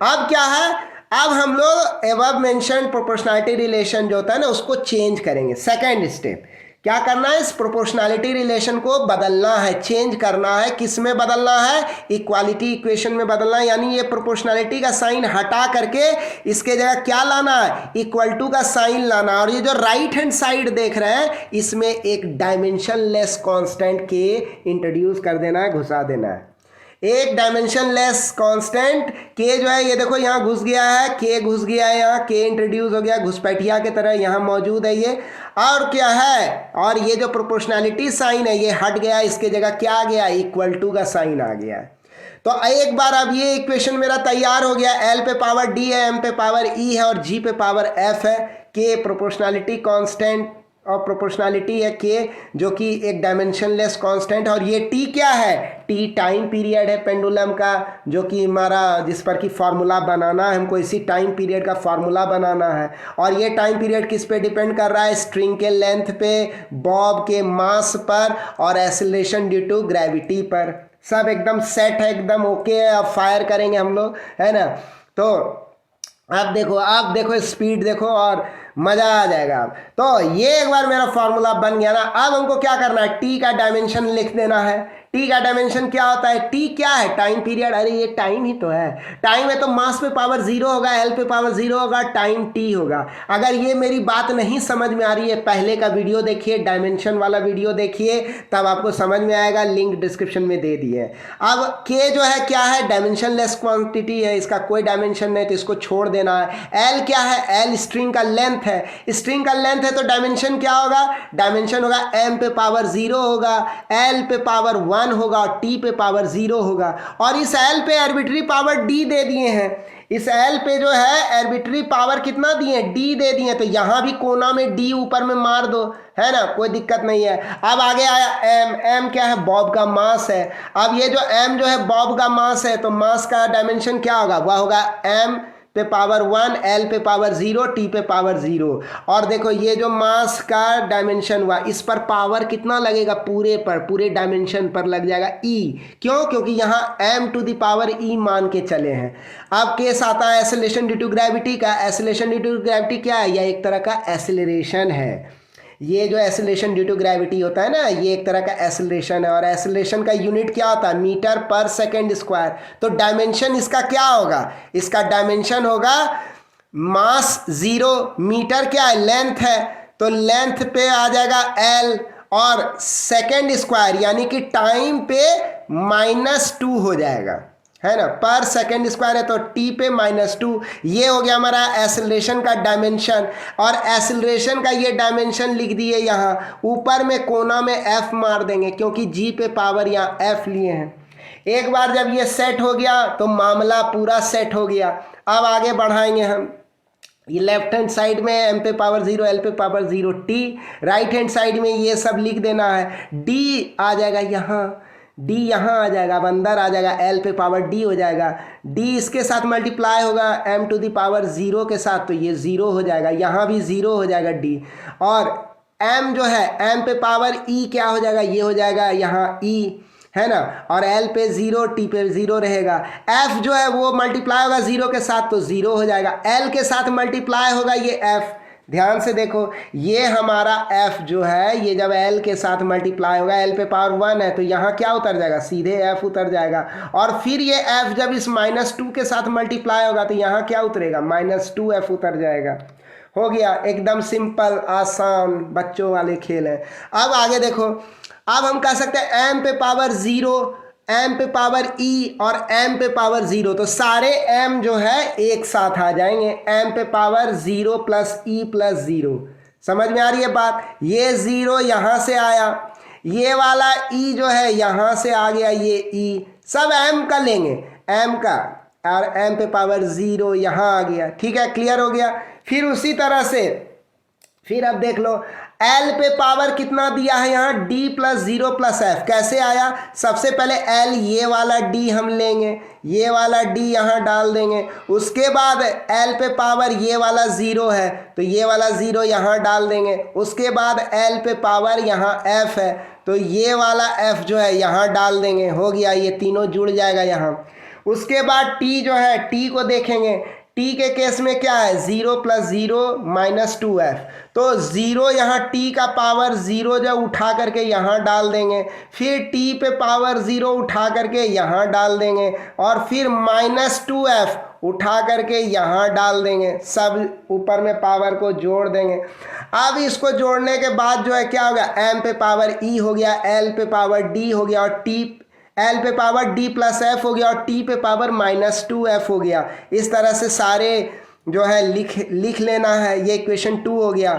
अब क्या है, अब हम लोग एबव मेंशन प्रोपोर्शनैलिटी रिलेशन जो होता है ना उसको चेंज करेंगे। सेकेंड स्टेप क्या करना है, इस प्रोपोर्शनैलिटी रिलेशन को बदलना है, चेंज करना है। किस में बदलना है, इक्वालिटी इक्वेशन में बदलना है। यानी ये प्रोपोर्शनैलिटी का साइन हटा करके इसके जगह क्या लाना है, इक्वल टू का साइन लाना। और ये जो राइट हैंड साइड देख रहे हैं इसमें एक डायमेंशनलेस कांस्टेंट के इंट्रोड्यूस कर देना है, घुसा देना है। एक डायमेंशनलेस कांस्टेंट के जो है ये देखो यहाँ घुस गया है, के घुस गया है, यहाँ के इंट्रोड्यूस हो गया, घुसपैठिया की तरह यहाँ मौजूद है ये। और क्या है, और ये जो प्रोपोर्शनैलिटी साइन है ये हट गया, इसके जगह क्या आ गया, इक्वल टू का साइन आ गया है। तो एक बार अब ये इक्वेशन मेरा तैयार हो गया। L पे पावर D है, M पे पावर E है और G पे पावर F है। के प्रोपोर्शनैलिटी कांस्टेंट और प्रोपोर्शनैलिटी है के, जो कि एक डायमेंशनलेस कांस्टेंट। और ये T क्या है, T टाइम पीरियड है पेंडुलम का, जो कि हमारा जिस पर कि फार्मूला बनाना है, हमको इसी टाइम पीरियड का फार्मूला बनाना है। और ये टाइम पीरियड किस पे डिपेंड कर रहा है, स्ट्रिंग के लेंथ पे, बॉब के मास पर और एक्सेलरेशन ड्यू टू ग्रेविटी पर। सब एकदम सेट है, एकदम ओके है। अब फायर करेंगे हम लोग, है ना। तो अब देखो स्पीड देखो और मजा आ जाएगा। तो ये एक बार मेरा फॉर्मूला बन गया ना। अब हमको क्या करना है, टी का डायमेंशन लिख देना है। टी का डायमेंशन क्या होता है, टी क्या है, टाइम पीरियड। अरे ये टाइम ही तो है, टाइम है तो मास पे पावर 0 होगा, एल पे पावर 0 होगा, टाइम टी होगा। अगर ये मेरी बात नहीं समझ में आ रही है, पहले का वीडियो देखिए, डायमेंशन वाला वीडियो देखिए, तब आपको समझ में आएगा, लिंक डिस्क्रिप्शन में दे दिए। अब के जो है क्या है, डायमेंशनलेस क्वांटिटी है, इसका कोई डायमेंशन नहीं तो इसको छोड़ देना है। एल क्या है, एल स्ट्रिंग का लेंथ है, स्ट्रिंग का लेंथ है तो डायमेंशन क्या होगा, डायमेंशन होगा एम पे पावर 0 होगा, एल पे पावर 1 होगा और टी पे पावर 0 होगा। और इस एल पे आर्बिट्री पावर डी दे दिए हैं। इस एल पे जो है आर्बिट्री पावर कितना दिए, डी दे दिए। तो यहां भी कोना में डी ऊपर में मार दो, है ना, कोई दिक्कत नहीं है। अब आगे आया एम। एम क्या है, बॉब का मास है। अब ये जो एम जो है बॉब का मास है, तो मास का डायमेंशन क्या होगा, वह होगा एम पे पावर 1, एल पे पावर 0, टी पे पावर 0। और देखो ये जो मास का डायमेंशन हुआ, इस पर पावर कितना लगेगा, पूरे पर, पूरे डायमेंशन पर लग जाएगा E। क्यों, क्योंकि यहाँ m to the power E मान के चले हैं। अब केस आता है एक्सेलरेशन ड्यू टू ग्रेविटी का। एक्सेलरेशन ड्यू टू ग्रेविटी क्या है, यह एक तरह का एक्सेलरेशन है। ये जो एक्सेलरेशन ड्यू टू ग्रेविटी होता है ना, ये एक तरह का एक्सेलरेशन है। और एक्सेलरेशन का यूनिट क्या होता है, मीटर पर सेकेंड स्क्वायर। तो डायमेंशन इसका क्या होगा, इसका डायमेंशन होगा मास 0, मीटर क्या है, लेंथ है, तो लेंथ पे आ जाएगा L, और सेकेंड स्क्वायर यानी कि टाइम पे -2 हो जाएगा, है ना, पर सेकेंड स्क्वायर है तो t पे -2। ये हो गया हमारा एसिलरेशन का डायमेंशन, और एसिलरेशन का ये डायमेंशन लिख दिए यहाँ ऊपर में कोना में f मार देंगे, क्योंकि g पे पावर यहाँ f लिए हैं। एक बार जब ये सेट हो गया तो मामला पूरा सेट हो गया। अब आगे बढ़ाएंगे हम, ये लेफ्ट हैंड साइड में m पे पावर 0, l पे power 0 t, right hand side में ये सब लिख देना है, d आ जाएगा यहाँ, d यहाँ आ जाएगा, अब अंदर आ जाएगा, l पे पावर d हो जाएगा, d इसके साथ मल्टीप्लाई होगा m टू द पावर 0 के साथ, तो ये 0 हो जाएगा, यहाँ भी 0 हो जाएगा d, और m जो है m पे पावर e क्या हो जाएगा, ये हो जाएगा यहाँ e, है ना, और L पे 0, T पे 0 रहेगा। F जो है वो मल्टीप्लाई होगा 0 के साथ तो 0 हो जाएगा, L के साथ मल्टीप्लाई होगा ये F, ध्यान से देखो, ये हमारा F जो है ये जब L के साथ मल्टीप्लाई होगा, L पे पावर 1 है तो यहाँ क्या उतर जाएगा, सीधे F उतर जाएगा, और फिर ये F जब इस -2 के साथ मल्टीप्लाई होगा तो यहाँ क्या उतरेगा, -2F उतर जाएगा। हो गया, एकदम सिंपल आसान बच्चों वाले खेल हैं। अब आगे देखो, अब हम कह सकते हैं m पे पावर 0, m पे पावर e और m पे पावर 0, तो सारे m जो है एक साथ आ जाएंगे, m पे पावर 0 प्लस e प्लस 0। समझ में आ रही है बात, ये 0 यहाँ से आया, ये वाला e जो है यहाँ से आ गया, ये e सब m का लेंगे, m का, और m पे पावर 0 यहाँ आ गया, ठीक है, क्लियर हो गया। फिर उसी तरह से फिर अब देख लो, L पे पावर कितना दिया है यहाँ, D प्लस 0 प्लस F, कैसे आया, सबसे पहले L ये वाला D हम लेंगे, ये वाला D यहाँ डाल देंगे, उसके बाद L पे पावर ये वाला 0 है तो ये वाला 0 यहाँ डाल देंगे, उसके बाद L पे पावर यहाँ F है तो ये वाला F जो है यहाँ डाल देंगे, हो गया, ये तीनों जुड़ जाएगा यहाँ। उसके बाद T जो है, T को देखेंगे, t के केस में क्या है, 0 प्लस 0 -2f, तो 0 यहाँ t का पावर 0 जब उठा करके यहाँ डाल देंगे, फिर t पे पावर 0 उठा करके यहाँ डाल देंगे, और फिर -2f उठा करके यहाँ डाल देंगे, सब ऊपर में पावर को जोड़ देंगे। अब इसको जोड़ने के बाद जो है क्या हो गया, m पे पावर e हो गया, l पे पावर d हो गया, और L पे पावर D प्लस F हो गया, और T पे पावर -2F हो गया। इस तरह से सारे जो है लिख लेना है, ये इक्वेशन 2 हो गया।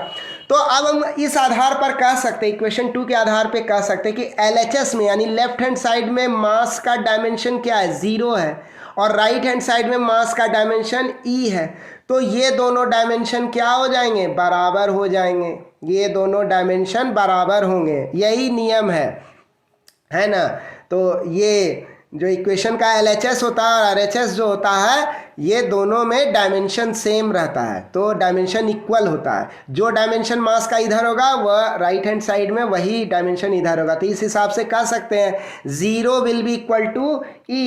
तो अब हम इस आधार पर कह सकते हैं, इक्वेशन 2 के आधार पे कह सकते हैं कि LHS में यानी लेफ्ट हैंड साइड में मास का डायमेंशन क्या है, 0 है, और राइट हैंड साइड में मास का डायमेंशन E है, तो ये दोनों डायमेंशन क्या हो जाएंगे, बराबर हो जाएंगे, ये दोनों डायमेंशन बराबर होंगे, यही नियम है ना। तो ये जो इक्वेशन का LHS होता है और RHS जो होता है, ये दोनों में डायमेंशन सेम रहता है, तो डायमेंशन इक्वल होता है, जो डायमेंशन मास का इधर होगा वह राइट हैंड साइड में वही डायमेंशन इधर होगा। तो इस हिसाब से कह सकते हैं 0 will be equal to E,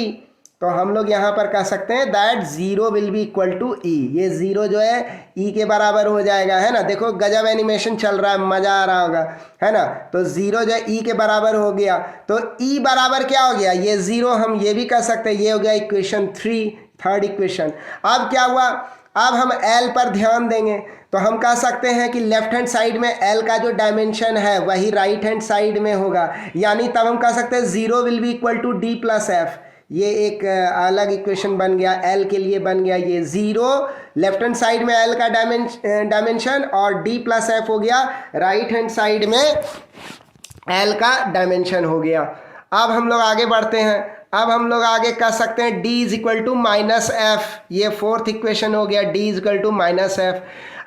तो हम लोग यहाँ पर कह सकते हैं that 0 will be equal to E, ये 0 जो है E के बराबर हो जाएगा, है ना। देखो गजब एनिमेशन चल रहा है, मज़ा आ रहा होगा, है ना। तो 0 जो है E के बराबर हो गया, तो E बराबर क्या हो गया, ये 0, हम ये भी कह सकते हैं, ये हो गया इक्वेशन 3, थर्ड इक्वेशन। अब क्या हुआ, अब हम L पर ध्यान देंगे, तो हम कह सकते हैं कि लेफ्ट हैंड साइड में L का जो डायमेंशन है वही राइट हैंड साइड में होगा, यानी तब हम कह सकते हैं 0 will be equal to D plus F, ये एक अलग इक्वेशन बन गया, L के लिए बन गया ये 0, लेफ्ट हैंड साइड में L का डायमेंशन और D प्लस F हो गया, राइट हैंड साइड में L का डायमेंशन हो गया। अब हम लोग आगे बढ़ते हैं, अब हम लोग आगे कह सकते हैं D is equal to -F, ये फोर्थ इक्वेशन हो गया, D is equal to -F।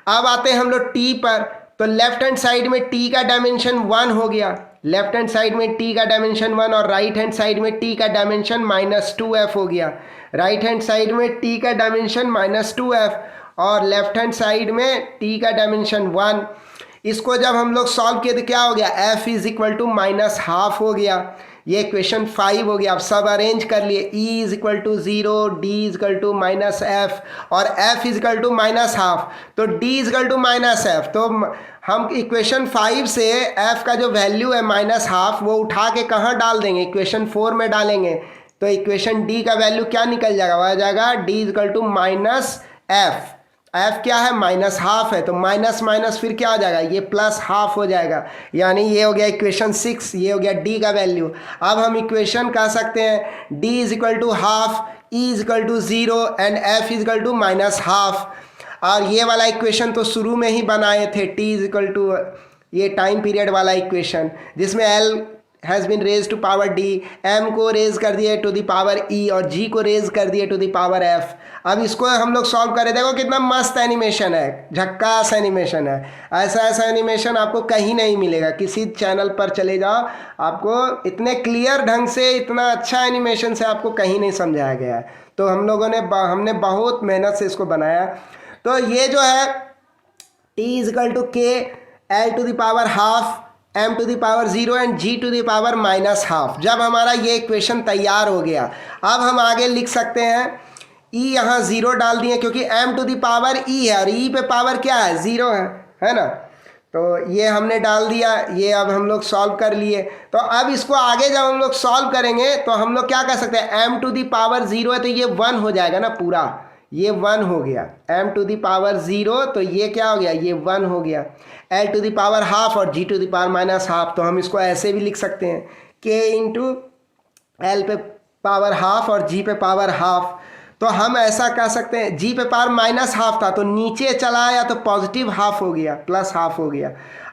अब आते हैं हम लोग T पर, तो लेफ्ट हैंड साइड में T का डायमेंशन 1 हो गया, लेफ्ट हैंड साइड में T का डायमेंशन 1 और राइट हैंड साइड में T का डायमेंशन -2F हो गया, राइट हैंड साइड में T का डायमेंशन -2F और लेफ्ट हैंड साइड में T का डायमेंशन 1। इसको जब हम लोग सॉल्व किए तो क्या हो गया, F इज इक्वल टू -12 हो गया, ये इक्वेशन 5 हो गया। अब सब अरेंज कर लिए, E is equal to 0, D is equal to -F और F इज इक्वल टू -12, तो D is equal to -F, तो हम इक्वेशन 5 से F का जो वैल्यू है -12 वो उठा के कहाँ डाल देंगे, इक्वेशन 4 में डालेंगे, तो इक्वेशन D का वैल्यू क्या निकल जाएगा, वह आ जाएगा D is equal to -F। F क्या है, माइनस हाफ है, तो माइनस माइनस फिर क्या हो जाएगा, ये प्लस हाफ हो जाएगा, यानी ये हो गया इक्वेशन 6, ये हो गया डी का वैल्यू। अब हम इक्वेशन कह सकते हैं D is equal to half, E is equal to 0 and F is equal to minus half. और ये वाला इक्वेशन तो शुरू में ही बनाए थे, टी इज इक्वल टू ये टाइम पीरियड वाला इक्वेशन, जिसमें L has been raise to power D, M को रेज कर दिए टू द पावर ई और जी को रेज कर दिए टू द पावर एफ। अब इसको हम लोग सॉल्व करें, देखो कितना मस्त एनिमेशन है, झक्कास एनिमेशन है। ऐसा एनिमेशन आपको कहीं नहीं मिलेगा, किसी चैनल पर चले जाओ, आपको इतने क्लियर ढंग से, इतना अच्छा एनिमेशन से आपको कहीं नहीं समझाया गया है। तो हमने बहुत मेहनत से इसको बनाया। तो ये जो है t is equal to K L to the power half, m to the power 0 and g to the power minus half. जब हमारा ये इक्वेशन तैयार हो गया, अब हम आगे लिख सकते हैं e, यहाँ 0 डाल दिए क्योंकि m to the power e है और e पे पावर क्या है, 0 है ना। तो ये हमने डाल दिया, ये अब हम लोग सॉल्व कर लिए। तो अब इसको आगे जब हम लोग सॉल्व करेंगे तो हम लोग क्या कर सकते हैं, m टू द पावर 0 है तो ये 1 हो जाएगा ना पूरा, ये 1 हो गया, m टू द पावर 0 तो ये क्या हो गया, ये 1 हो गया, l to the power half और g to the power minus half. तो हम इसको ऐसे भी लिख सकते हैं k इंटू एल पे पावर हाफ और g पे पावर हाफ। तो हम ऐसा कह सकते हैं, g पे पावर माइनस हाफ था तो नीचे चला आया तो पॉजिटिव हाफ हो गया, प्लस हाफ हो गया।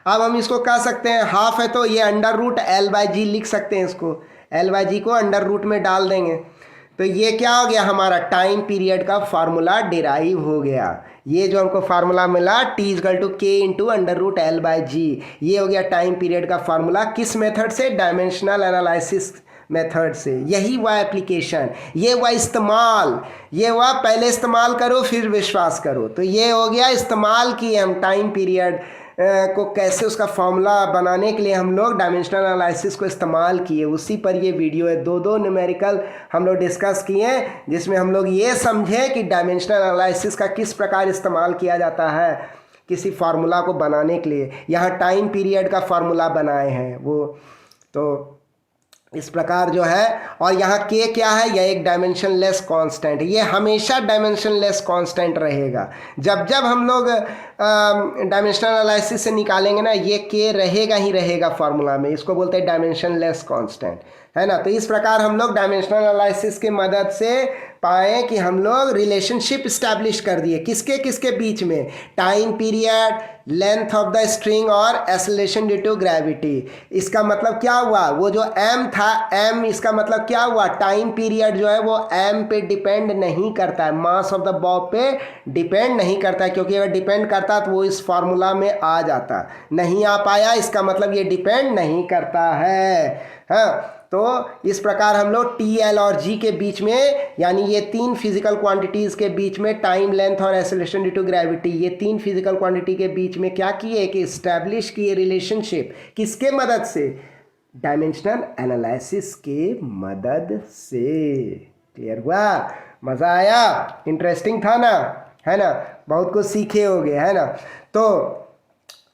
अब हम इसको कह सकते हैं हाफ है तो ये अंडर रूट एल बाई जी लिख सकते हैं, इसको एल बाई जी को अंडर रूट में डाल देंगे। तो ये क्या हो गया, हमारा टाइम पीरियड का फार्मूला डिराइव हो गया। ये जो हमको फार्मूला मिला टी इजकल टू के into under root L by g, ये हो गया टाइम पीरियड का फार्मूला। किस मेथड से, डायमेंशनल एनालिसिस मेथड से। यही वह एप्लीकेशन, ये वह इस्तेमाल, ये वह पहले इस्तेमाल करो फिर विश्वास करो। तो ये हो गया इस्तेमाल किए हम टाइम पीरियड को कैसे उसका फॉर्मूला बनाने के लिए हम लोग डायमेंशनल एनालिसिस को इस्तेमाल किए, उसी पर ये वीडियो है। दो न्यूमेरिकल हम लोग डिस्कस किए जिसमें हम लोग ये समझे कि डायमेंशनल एनालिसिस का किस प्रकार इस्तेमाल किया जाता है किसी फार्मूला को बनाने के लिए। यहाँ टाइम पीरियड का फार्मूला बनाए हैं वो, तो इस प्रकार जो है। और यहाँ के क्या है, यह एक डायमेंशनलेस कांस्टेंट है, ये हमेशा डायमेंशनलेस कांस्टेंट रहेगा। जब जब हम लोग डायमेंशनल एनालिसिस से निकालेंगे ना, ये के रहेगा ही रहेगा फार्मूला में, इसको बोलते हैं डायमेंशनलेस कांस्टेंट, है ना। तो इस प्रकार हम लोग डायमेंशनल एनालिसिस की मदद से पाए कि हम लोग रिलेशनशिप इस्टेब्लिश कर दिए किसके किसके बीच में, time period, length of the string और एक्सेलरेशन ड्यू टू ग्रेविटी। इसका मतलब क्या हुआ, वो जो m था, m इसका मतलब क्या हुआ, टाइम पीरियड जो है वो m पे डिपेंड नहीं करता है, मास ऑफ द बॉब पे डिपेंड नहीं करता है, क्योंकि अगर डिपेंड करता तो वो इस फार्मूला में आ जाता, नहीं आ पाया, इसका मतलब ये डिपेंड नहीं करता है। हाँ, तो इस प्रकार हम लोग टी, एल और जी के बीच में, यानी ये तीन फिजिकल क्वांटिटीज़ के बीच में, टाइम, लेंथ और एक्सेलरेशन ड्यू टू ग्रेविटी, ये तीन फिजिकल क्वांटिटी के बीच में क्या किए कि इस्टेब्लिश किए रिलेशनशिप, किसके मदद से, डायमेंशनल एनालिसिस के मदद से। क्लियर हुआ, मज़ा आया, इंटरेस्टिंग था ना, है ना, बहुत कुछ सीखे होगे, है ना। तो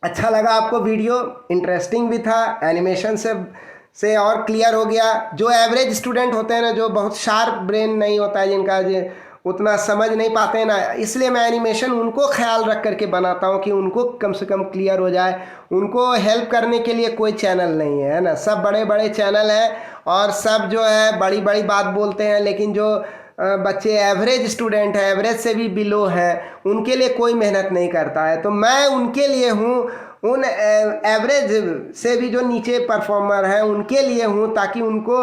अच्छा लगा आपको वीडियो, इंटरेस्टिंग भी था, एनिमेशन से और क्लियर हो गया। जो एवरेज स्टूडेंट होते हैं ना, जो बहुत शार्प ब्रेन नहीं होता है, जिनका उतना समझ नहीं पाते हैं ना, इसलिए मैं एनिमेशन उनको ख्याल रख करके बनाता हूँ कि उनको कम से कम क्लियर हो जाए। उनको हेल्प करने के लिए कोई चैनल नहीं है ना, सब बड़े बड़े चैनल हैं और सब जो है बड़ी बड़ी बात बोलते हैं, लेकिन जो बच्चे एवरेज स्टूडेंट हैं, एवरेज से भी बिलो हैं, उनके लिए कोई मेहनत नहीं करता है। तो मैं उनके लिए हूँ, उन एवरेज से भी जो नीचे परफॉर्मर हैं उनके लिए हूँ, ताकि उनको,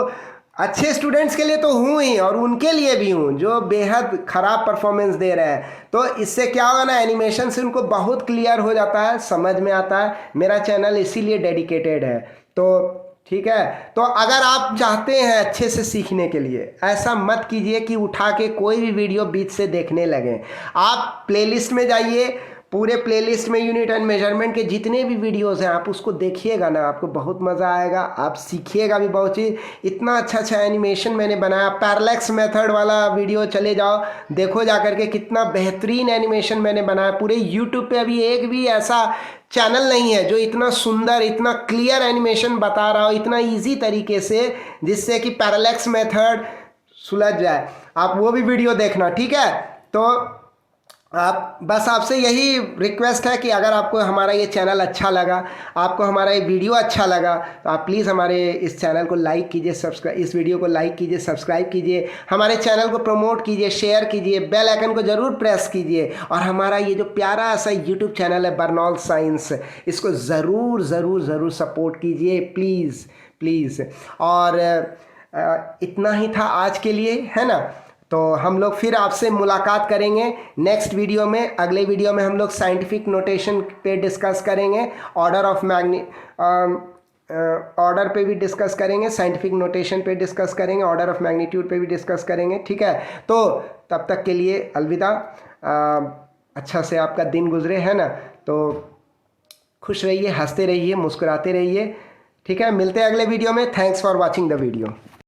अच्छे स्टूडेंट्स के लिए तो हूँ ही और उनके लिए भी हूँ जो बेहद ख़राब परफॉर्मेंस दे रहे हैं। तो इससे क्या होगा ना, एनिमेशन से उनको बहुत क्लियर हो जाता है, समझ में आता है। मेरा चैनल इसीलिए डेडिकेटेड है। तो ठीक है, तो अगर आप चाहते हैं अच्छे से सीखने के लिए, ऐसा मत कीजिए कि उठा के कोई भी वीडियो बीच से देखने लगें। आप प्लेलिस्ट में जाइए, पूरे प्लेलिस्ट में यूनिट एंड मेजरमेंट के जितने भी वीडियोस हैं आप उसको देखिएगा ना, आपको बहुत मज़ा आएगा, आप सीखिएगा भी बहुत चीज़। इतना अच्छा अच्छा एनिमेशन मैंने बनाया। पैरालैक्स मेथड वाला वीडियो चले जाओ, देखो जा करके कितना बेहतरीन एनिमेशन मैंने बनाया। पूरे यूट्यूब पे अभी एक भी ऐसा चैनल नहीं है जो इतना सुंदर, इतना क्लियर एनिमेशन बता रहा हो, इतना ईजी तरीके से, जिससे कि पैरालैक्स मेथड सुलझ जाए। आप वो भी वीडियो देखना, ठीक है। तो आप बस आपसे यही रिक्वेस्ट है कि अगर आपको हमारा ये चैनल अच्छा लगा, आपको हमारा ये वीडियो अच्छा लगा, तो आप प्लीज़ हमारे इस चैनल को लाइक कीजिए, सब्सक्राइब, इस वीडियो को लाइक कीजिए, सब्सक्राइब कीजिए, हमारे चैनल को प्रमोट कीजिए, शेयर कीजिए, बेल आइकन को ज़रूर प्रेस कीजिए, और हमारा ये जो प्यारा सा यूट्यूब चैनल है बर्नौल साइंस, इसको ज़रूर ज़रूर ज़रूर सपोर्ट कीजिए प्लीज़ प्लीज़। और इतना ही था आज के लिए, है ना। तो हम लोग फिर आपसे मुलाकात करेंगे नेक्स्ट वीडियो में। अगले वीडियो में हम लोग साइंटिफिक नोटेशन पे डिस्कस करेंगे, ऑर्डर पे भी डिस्कस करेंगे, साइंटिफिक नोटेशन पे डिस्कस करेंगे, ऑर्डर ऑफ मैग्नीट्यूड पे भी डिस्कस करेंगे, ठीक है। तो तब तक के लिए अलविदा। अच्छा से आपका दिन गुजरे, है ना। तो खुश रहिए, हंसते रहिए, मुस्कुराते रहिए, ठीक है। मिलते हैं अगले वीडियो में। Thanks for watching the video.